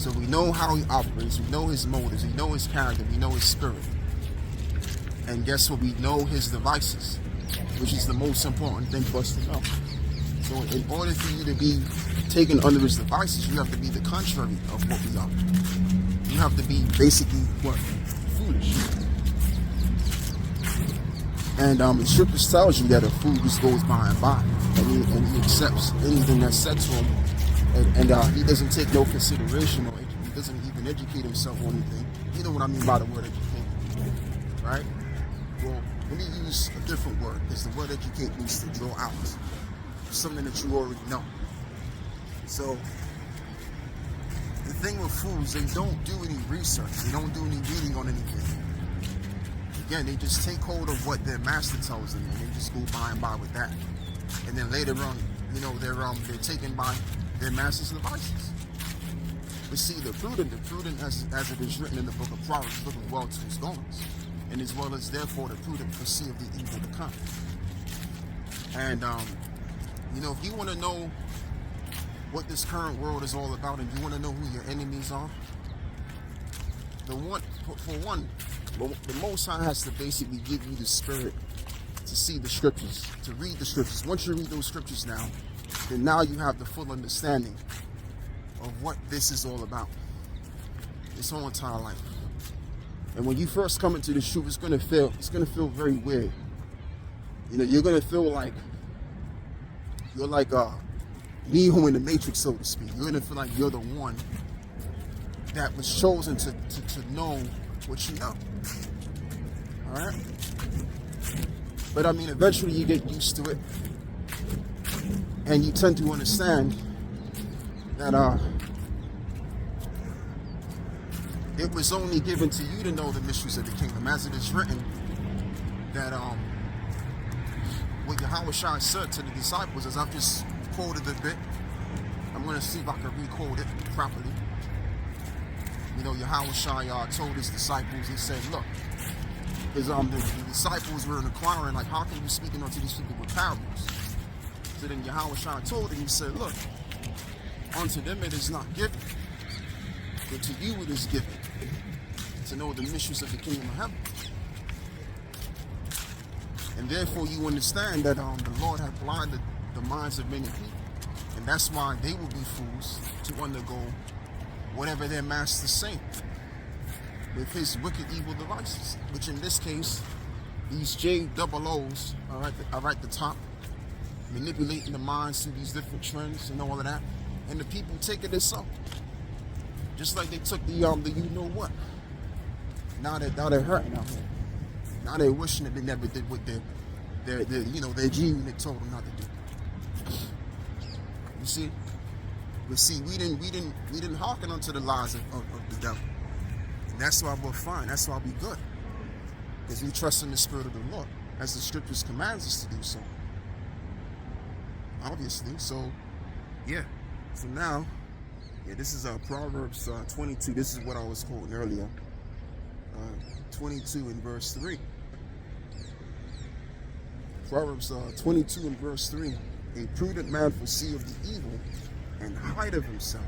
So we know how he operates, we know his motives, we know his character, we know his spirit. And guess what? We know his devices, which is the most important thing for us to know. So in order for you to be taken under his devices, you have to be the contrary of what we are. You have to be basically what? Foolish. And the scriptures tells you that a fool just goes by and by, and he accepts anything that's said to him, and he doesn't take no consideration, or he doesn't even educate himself on anything. You know what I mean by the word educate, right? Well, let me use a different word, because the word educate means to draw out something that you already know. So the thing with fools, they don't do any research, they don't do any reading on anything. Again, they just take hold of what their master tells them, and they just go by and by with that. And then later on, you know, they're taken by their master's devices. But see, the prudent as it is written in the book of Proverbs, looking well to his goings, and as well as therefore the prudent foresee the evil to come. And you know, if you want to know what this current world is all about, and you want to know who your enemies are, the Most High has to basically give you the spirit to see the scriptures, to read the scriptures. Once you read those scriptures then now you have the full understanding of what this is all about, this whole entire life. And when you first come into the truth, it's gonna feel very weird. You know, you're gonna feel like you're like Neo in the Matrix, so to speak. You're gonna feel like you're the one that was chosen to know what you know. Alright? But I mean, eventually you get used to it, and you tend to understand that it was only given to you to know the mysteries of the kingdom, as it is written that what Yahushua said to the disciples, as I've just quoted a bit. I'm going to see if I can re-quote it properly. You know, Yahushua told his disciples, he said, look, because the disciples were inquiring, like, how can you speak unto these people with parables? So then Yahushua told him, he said, look, unto them it is not given, but to you it is given, to know the mysteries of the kingdom of heaven. And therefore you understand that the Lord had blinded the minds of many people. And that's why they will be fools to undergo whatever their master's saying with his wicked evil devices, which in this case, these JOOs are at the top, manipulating the minds through these different trends and all of that. And the people take it as so. Just like they took the you know what. Now they're hurting out here. Now they're wishing that they never did what their gene that told them not to do. You see? But see, we didn't hearken unto the lies of the devil. And that's why we're fine. That's why we're good. Because we trust in the Spirit of the Lord, as the scriptures commands us to do so. Obviously. So, yeah. So now, this is Proverbs 22. This is what I was quoting earlier. 22 in verse 3. Proverbs 22 in verse 3. A prudent man foreseeth the evil and hideth himself,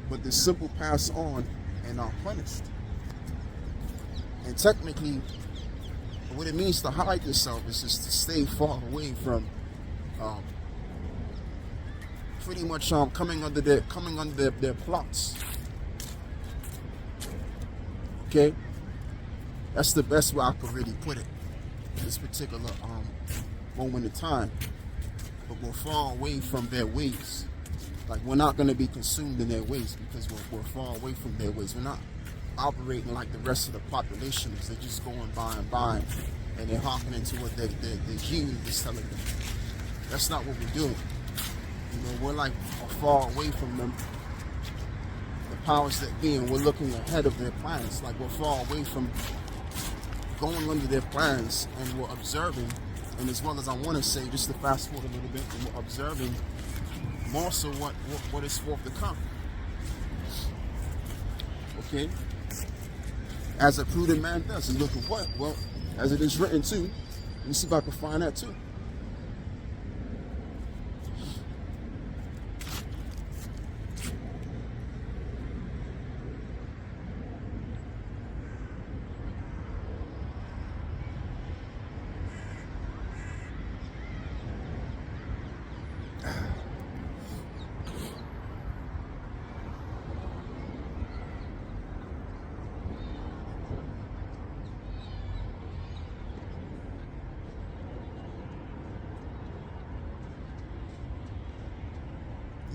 but the simple pass on and are punished. And technically, what it means to hide yourself is just to stay far away from pretty much coming under their plots. Okay? That's the best way I could really put it in this particular moment in time. But we're far away from their ways. Like, we're not going to be consumed in their ways because we're far away from their ways. We're not operating like the rest of the population is. They're just going by and by, and they're hearkening to what their gene is telling them. That's not what we're doing. You know, we're like far away from them. The powers that be, and we're looking ahead of their plans. Like, we're far away from going under their plans, and we're observing. And as well as I want to say, just to fast forward a little bit, and we're observing more so what is forth to come. Okay? As a prudent man does. And look at what? Well, as it is written too. Let me see if I can find that too.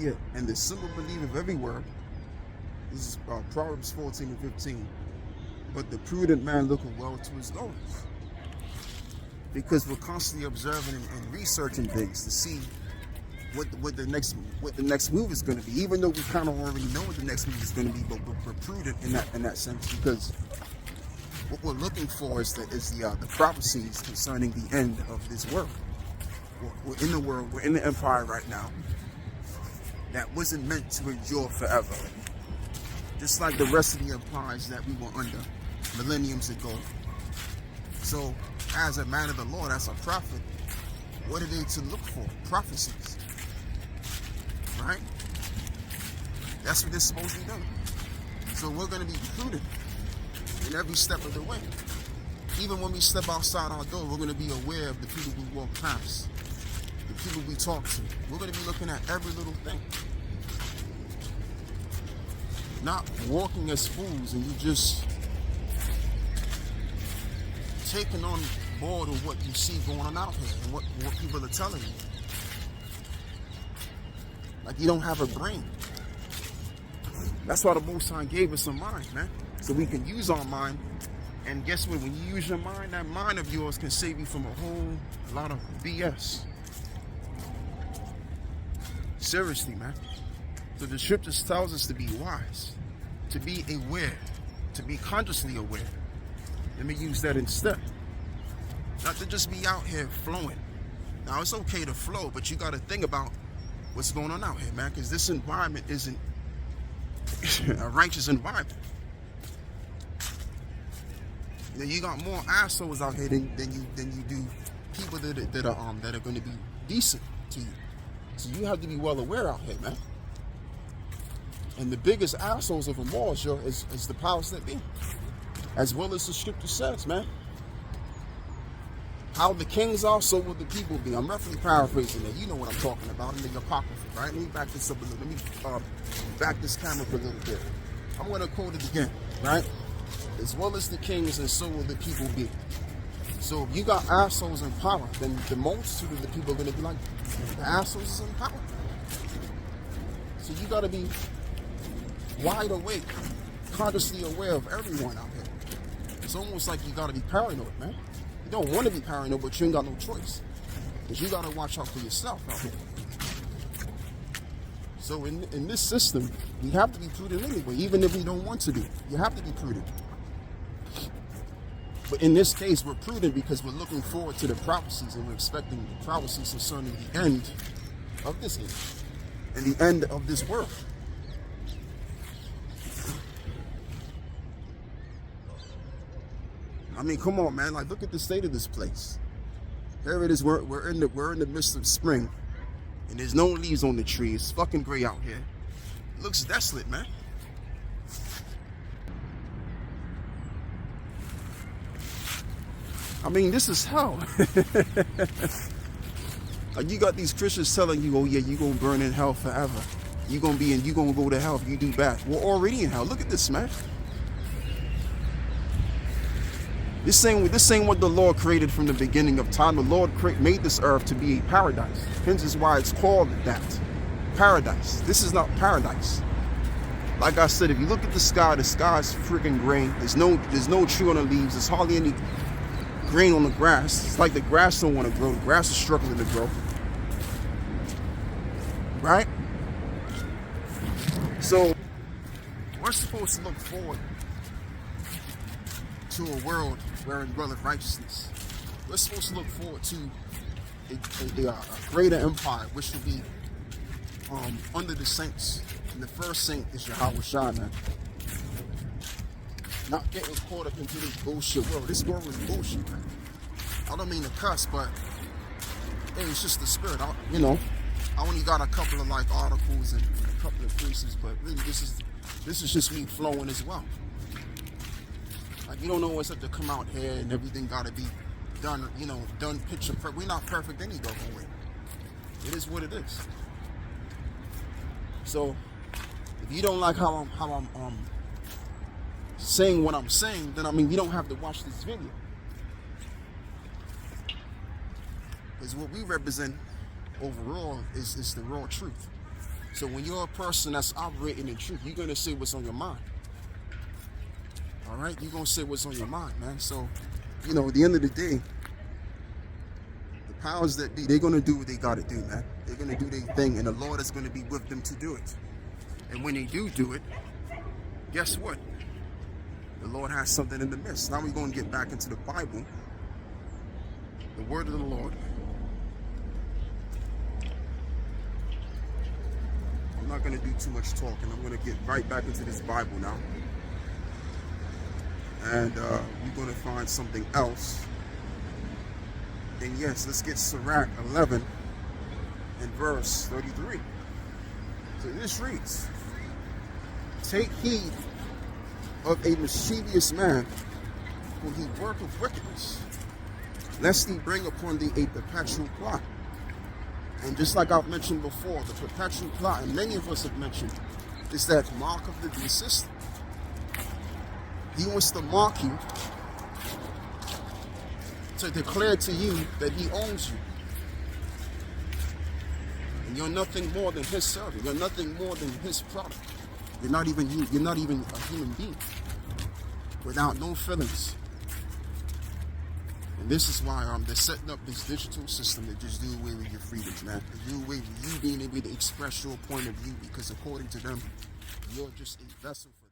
Yeah, and the simple belief of every word. This is Proverbs 14 and 15. But the prudent man looketh well to his goings. Because we're constantly observing and researching things to see what the next move is going to be. Even though we kind of already know what the next move is going to be, but we're prudent in that sense, because what we're looking for is the prophecies concerning the end of this world. We're in the world, we're in the empire right now that wasn't meant to endure forever. Just like the rest of the empires that we were under millenniums ago. So, as a man of the Lord, as a prophet, what are they to look for? Prophecies. Right? That's what they're supposed to be doing. So we're going to be prudent in every step of the way. Even when we step outside our door, we're going to be aware of the people we walk past, the people we talk to. We're going to be looking at every little thing. Not walking as fools and you just taking on board of what you see going on out here and what people are telling you. Like you don't have a brain. That's why the Most High gave us a mind, man. So we can use our mind. And guess what? When you use your mind, that mind of yours can save you from a whole lot of BS. Seriously, man. So the scriptures tells us to be wise, to be aware, to be consciously aware. Let me use that instead. Not to just be out here flowing. Now, it's okay to flow, but you got to think about what's going on out here, man, because this environment isn't a righteous environment. You got more assholes out here than you do people that are going to be decent to you. So you have to be well aware out here, man. And the biggest assholes of them all is the powers that be, as well as the scripture says, man. How the kings are, so will the people be. I'm roughly paraphrasing that. You know what I'm talking about in the Apocrypha, right? Let me back this up a little. Let me back this camera for a little bit. I'm going to quote it again, right? As well as the kings, and so will the people be. So if you got assholes in power, then the multitude of the people are going to be like, the assholes is in power. So you got to be wide awake, consciously aware of everyone out here. It's almost like you got to be paranoid, man. You don't want to be paranoid, but you ain't got no choice. Because you got to watch out for yourself out here. So in this system, we have to be prudent anyway, even if we don't want to be. You have to be prudent. But in this case, we're prudent because we're looking forward to the prophecies, and we're expecting the prophecies concerning the end of this age and the end of this world. I mean, come on, man. Like, look at the state of this place. Here it is. We're in the midst of spring, and there's no leaves on the tree. It's fucking gray out here. It looks desolate, man. I mean, this is hell. Like, you got these Christians telling you, oh yeah, you're gonna burn in hell forever. You're gonna go to hell if you do bad. We're already in hell. Look at this, man. This ain't what the Lord created from the beginning of time. The Lord made this earth to be a paradise. Hence is why it's called that. Paradise. This is not paradise. Like I said, if you look at the sky is freaking gray. There's no tree on the leaves. There's hardly any grain on the grass. It's like the grass don't want to grow. The grass is struggling to grow. Right? So we're supposed to look forward to a world wherein dwelleth righteousness. We're supposed to look forward to a greater empire, which will be under the saints. And the first saint is Yahweh Shai, man. Not getting caught up into this bullshit world. This world is bullshit, man. I don't mean to cuss, but hey, it's just the spirit. I only got a couple of like articles and a couple of pieces, but really this is just me flowing as well. Like, you don't always have to come out here and everything got to be done, done picture perfect. We're not perfect any doggone way. It is what it is. So if you don't like how I'm saying what I'm saying, then you don't have to watch this video. Because what we represent overall is the raw truth. So when you're a person that's operating in truth, you're going to say what's on your mind. All right? You're going to say what's on your mind, man. So, you know, at the end of the day, the powers that be, they're going to do what they got to do, man. They're going to do their thing, and the Lord is going to be with them to do it. And when they do it, guess what? The Lord has something in the midst. Now we're going to get back into the Bible, the word of the Lord. I'm not going to do too much talking. I'm going to get right back into this Bible now. And we're going to find something else. And yes, let's get Sirach 11 and verse 33. So this reads, "Take heed of a mischievous man, for he worketh wickedness, lest he bring upon thee a perpetual plot." And just like I've mentioned before, the perpetual plot, and many of us have mentioned, is that mark of the beast system. He wants to mark you, to declare to you that he owns you. And you're nothing more than his servant. You're nothing more than his product. You're not even you. You're not even a human being without no feelings. And this is why they're setting up this digital system to just do away with your freedoms, man. To do away with you being able to express your point of view, because according to them, you're just a vessel for them.